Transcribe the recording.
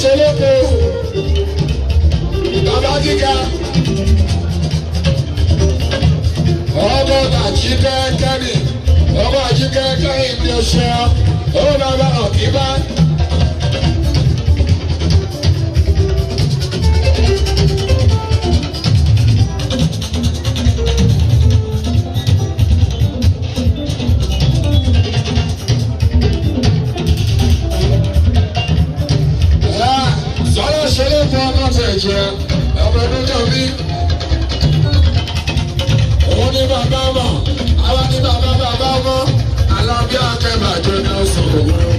ṣe lóko bàbá kíkà ọmọ àjíkẹ́ kẹ́ni ọmọ àjíkẹ́ kẹ́yìn ní oṣù ó bàbá ọ̀kíbá. Sọ́lá ṣe lé fún ọmọ tẹ̀jẹ̀ ọmọ ọdún tó bí. Òun ní bàbá mọ̀, àwa ní bàbá mọ̀, àlọ́ bí akẹ́bàjẹ́ ní ọ̀sán òwúrọ̀.